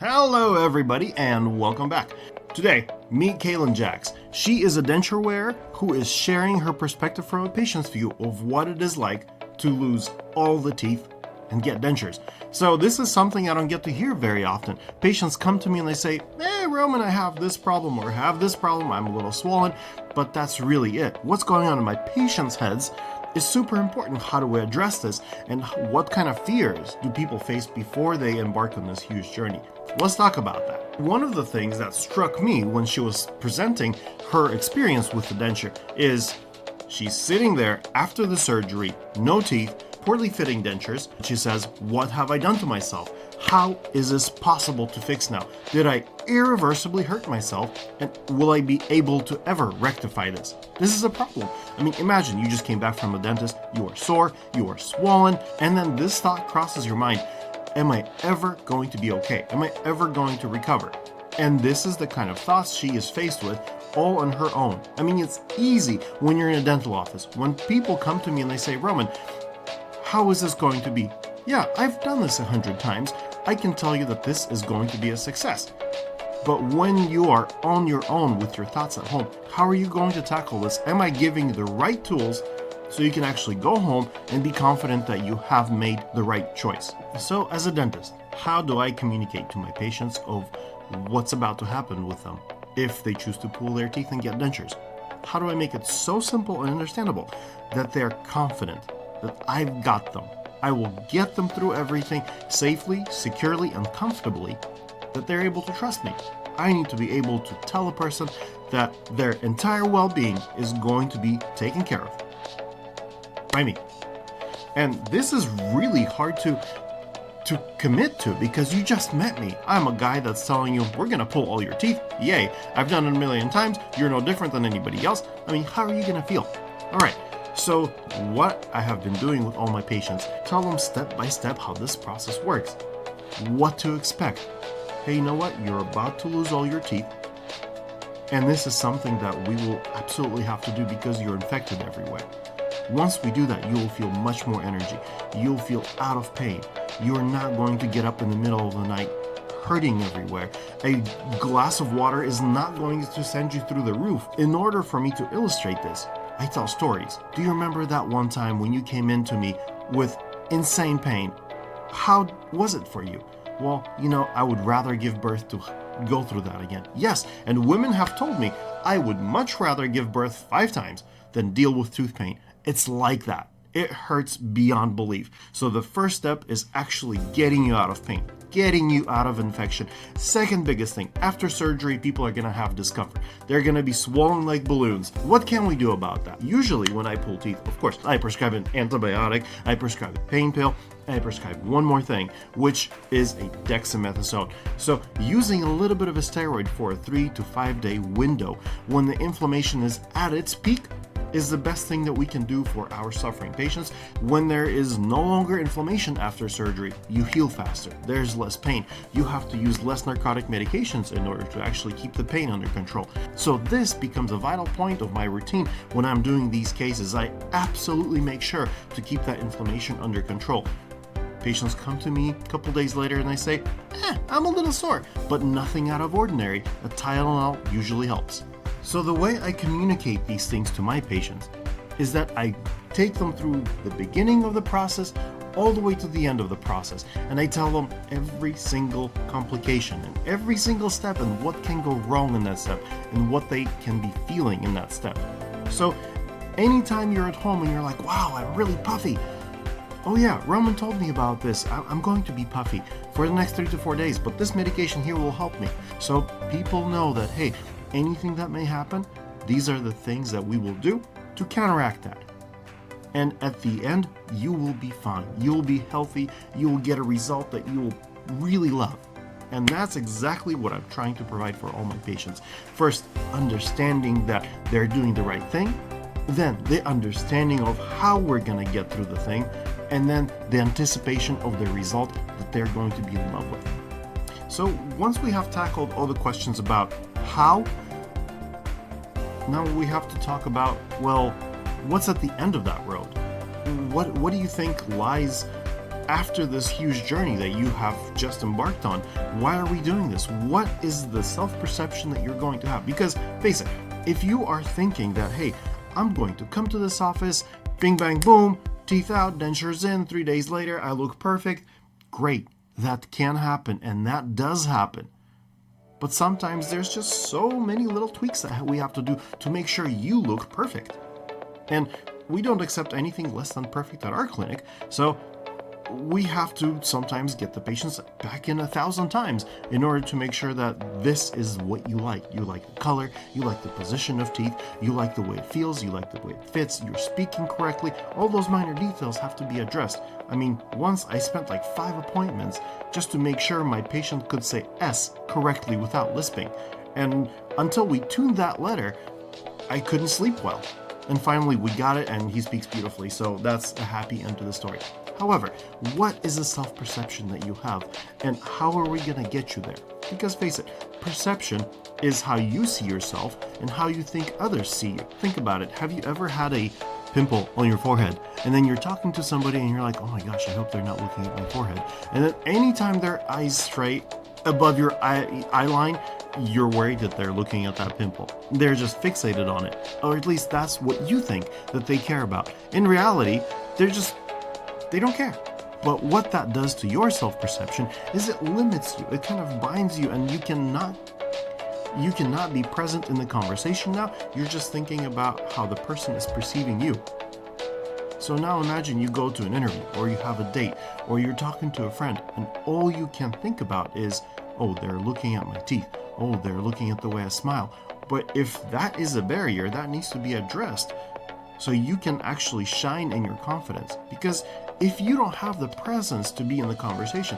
Hello everybody and welcome back. Today, meet Kaylin Jacks. She is a denture wearer who is sharing her perspective from a patient's view of what it is like to lose all the teeth and get dentures. So this is something I don't get to hear very often. Patients come to me and they say, hey Roman, I have this problem or have this problem, I'm a little swollen, but that's really it. What's going on in my patients' heads is super important. How do we address this? And what kind of fears do people face before they embark on this huge journey? Let's talk about that. One of the things that struck me when she was presenting her experience with the denture is she's sitting there after the surgery, no teeth, poorly fitting dentures. She says, what have I done to myself? How is this possible to fix now? Did I irreversibly hurt myself? And will I be able to ever rectify this? This is a problem. I mean, imagine you just came back from a dentist, you are sore, you are swollen, and then this thought crosses your mind. Am I ever going to be okay? Am I ever going to recover? And this is the kind of thoughts she is faced with all on her own. I mean, it's easy when you're in a dental office. When people come to me and they say, Roman, how is this going to be? Yeah, I've done this 100 times. I can tell you that this is going to be a success. But when you are on your own with your thoughts at home, how are you going to tackle this? Am I giving you the right tools so you can actually go home and be confident that you have made the right choice? So as a dentist, how do I communicate to my patients of what's about to happen with them if they choose to pull their teeth and get dentures? How do I make it so simple and understandable that they're confident that I've got them? I will get them through everything safely, securely, and comfortably, that they're able to trust me. I need to be able to tell a person that their entire well-being is going to be taken care of by me. And this is really hard to commit to because you just met me. I'm a guy that's telling you, we're gonna pull all your teeth. Yay, I've done it a million times. You're no different than anybody else. I mean, how are you gonna feel? All right. So what I have been doing with all my patients, tell them step by step how this process works, what to expect. Hey, you know what? You're about to lose all your teeth. And this is something that we will absolutely have to do because you're infected everywhere. Once we do that, you will feel much more energy. You'll feel out of pain. You're not going to get up in the middle of the night hurting everywhere. A glass of water is not going to send you through the roof. In order for me to illustrate this, I tell stories. Do you remember that one time when you came in to me with insane pain? How was it for you? Well, you know, I would rather give birth to go through that again. Yes, and women have told me I would much rather give birth 5 times than deal with tooth pain. It's like that. It hurts beyond belief. So the first step is actually getting you out of pain, getting you out of infection. Second biggest thing, after surgery, people are gonna have discomfort. They're gonna be swollen like balloons. What can we do about that? Usually when I pull teeth, of course, I prescribe an antibiotic, I prescribe a pain pill, I prescribe one more thing, which is a dexamethasone. So using a little bit of a steroid for a 3 to 5 day window when the inflammation is at its peak is the best thing that we can do for our suffering patients. When there is no longer inflammation after surgery, you heal faster. There's less pain. You have to use less narcotic medications in order to actually keep the pain under control. So this becomes a vital point of my routine when I'm doing these cases. I absolutely make sure to keep that inflammation under control. Patients come to me a couple days later and they say, I'm a little sore, but nothing out of ordinary. A Tylenol usually helps. So the way I communicate these things to my patients is that I take them through the beginning of the process all the way to the end of the process. And I tell them every single complication and every single step and what can go wrong in that step and what they can be feeling in that step. So anytime you're at home and you're like, wow, I'm really puffy. Oh yeah, Roman told me about this. I'm going to be puffy for the next 3 to 4 days, but this medication here will help me. So people know that, hey, anything that may happen, these are the things that we will do to counteract that. And at the end, you will be fine. You'll be healthy. You will get a result that you will really love. And that's exactly what I'm trying to provide for all my patients. First, understanding that they're doing the right thing. Then the understanding of how we're going to get through the thing. And then the anticipation of the result that they're going to be in love with. So once we have tackled all the questions about how, now we have to talk about, well, what's at the end of that road? What do you think lies after this huge journey that you have just embarked on, why are we doing this? What is the self-perception that you're going to have? Because face it, if you are thinking that, hey, I'm going to come to this office, bing, bang, boom, teeth out, dentures in, 3 days later, I look perfect. Great. That can happen, and that does happen. But sometimes there's just so many little tweaks that we have to do to make sure you look perfect. And we don't accept anything less than perfect at our clinic, so we have to sometimes get the patients back in 1,000 times in order to make sure that this is what you like. You like the color, you like the position of teeth, you like the way it feels, you like the way it fits, you're speaking correctly. All those minor details have to be addressed. I mean, once I spent like 5 appointments just to make sure my patient could say S correctly without lisping. And until we tuned that letter, I couldn't sleep well. And finally we got it, and he speaks beautifully, so that's a happy end to the story. However, what is the self-perception that you have, and how are we going to get you there? Because face it, perception is how you see yourself and how you think others see you. Think about it. Have you ever had a pimple on your forehead, and then you're talking to somebody and you're like, oh my gosh, I hope they're not looking at my forehead. And then anytime their eyes straight above your eye line, you're worried that they're looking at that pimple. They're just fixated on it. Or at least that's what you think that they care about. In reality, they don't care. But what that does to your self-perception is it limits you. It kind of binds you, and you cannot be present in the conversation now. You're just thinking about how the person is perceiving you. So now imagine you go to an interview, or you have a date, or you're talking to a friend, and all you can think about is, oh, they're looking at my teeth. Oh, they're looking at the way I smile. But if that is a barrier, that needs to be addressed so you can actually shine in your confidence. Because if you don't have the presence to be in the conversation,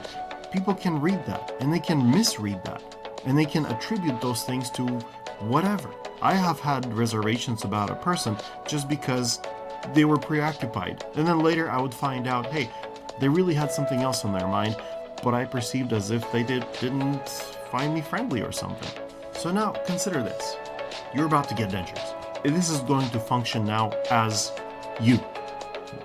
people can read that, and they can misread that, and they can attribute those things to whatever. I have had reservations about a person just because they were preoccupied, and then later I would find out, hey, they really had something else on their mind, but I perceived as if they didn't find me friendly or something. So now consider this. You're about to get dentures. This is going to function now as you.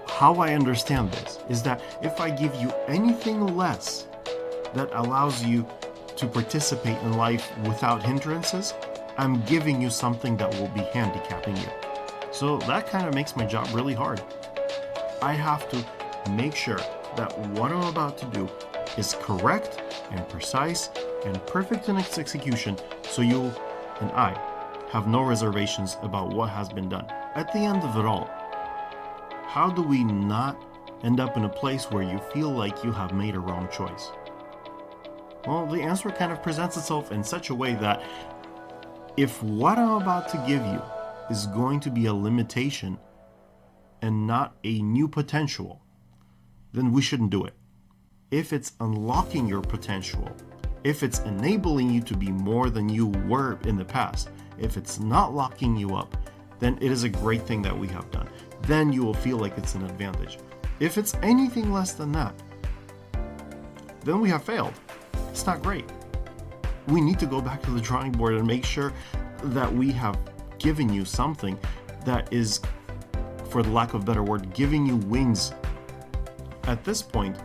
How I understand this is that if I give you anything less that allows you to participate in life without hindrances, I'm giving you something that will be handicapping you. So that kind of makes my job really hard. I have to make sure that what I'm about to do is correct and precise and perfect in its execution, so you and I have no reservations about what has been done. At the end of it all, how do we not end up in a place where you feel like you have made a wrong choice? Well, the answer kind of presents itself in such a way that if what I'm about to give you is going to be a limitation and not a new potential, then we shouldn't do it. If it's unlocking your potential, if it's enabling you to be more than you were in the past, if it's not locking you up, then it is a great thing that we have done. Then you will feel like it's an advantage. If it's anything less than that, then we have failed. It's not great. We need to go back to the drawing board and make sure that we have given you something that is, for the lack of a better word, giving you wings. At this point,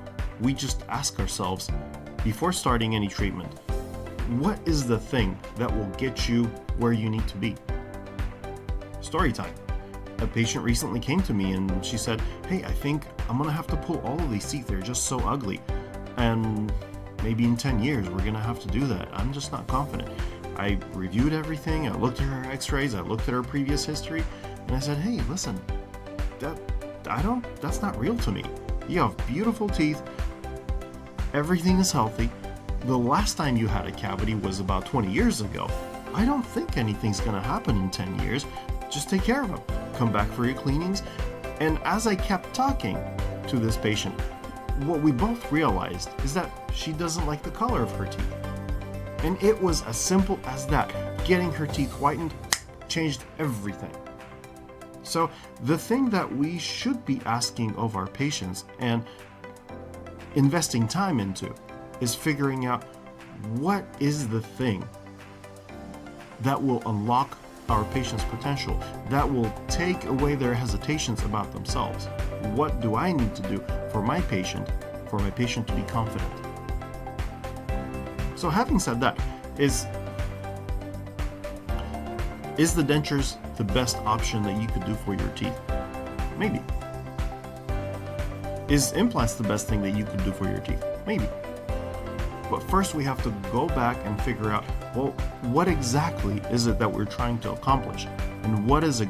we just ask ourselves, before starting any treatment, what is the thing that will get you where you need to be? Story time. A patient recently came to me and she said, hey, I think I'm going to have to pull all of these teeth. They're just so ugly. And maybe in 10 years, we're going to have to do that. I'm just not confident. I reviewed everything. I looked at her x-rays. I looked at her previous history. And I said, hey, listen, that's not real to me. You have beautiful teeth. Everything is healthy. The last time you had a cavity was about 20 years ago. I don't think anything's going to happen in 10 years. Just take care of them. Come back for your cleanings. And as I kept talking to this patient, what we both realized is that she doesn't like the color of her teeth. And it was as simple as that. Getting her teeth whitened changed everything. So the thing that we should be asking of our patients and investing time into is figuring out what is the thing that will unlock our patient's potential, that will take away their hesitations about themselves. What do I need to do for my patient for my patient to be confident. So having said that, is the dentures the best option that you could do for your teeth? Maybe. Is implants the best thing that you could do for your teeth? Maybe. But first we have to go back and figure out, well, what exactly is it that we're trying to accomplish? And what is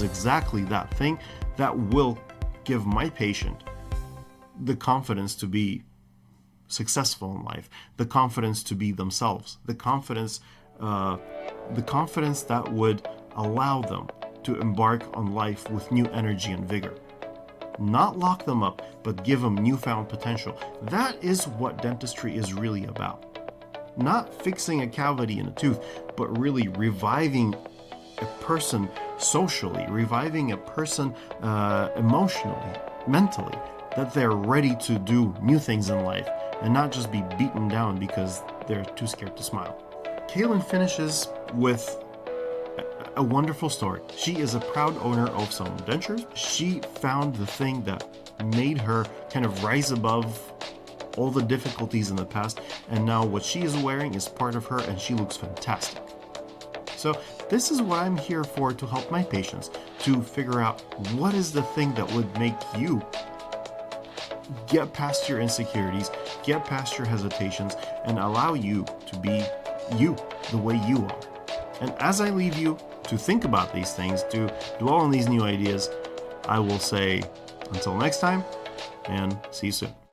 exactly that thing that will give my patient the confidence to be successful in life, the confidence to be themselves, the confidence that would allow them to embark on life with new energy and vigor. Not lock them up, but give them newfound potential. That is what dentistry is really about. Not fixing a cavity in a tooth, but really reviving a person socially, reviving a person emotionally, mentally, that they're ready to do new things in life and not just be beaten down because they're too scared to smile. Kaylin finishes with a wonderful story. She is a proud owner of some dentures. She found the thing that made her kind of rise above all the difficulties in the past, and now what she is wearing is part of her and she looks fantastic. So this is what I'm here for, to help my patients to figure out what is the thing that would make you get past your insecurities, get past your hesitations, and allow you to be you, the way you are. And as I leave you to think about these things, to dwell on these new ideas, I will say until next time, and see you soon.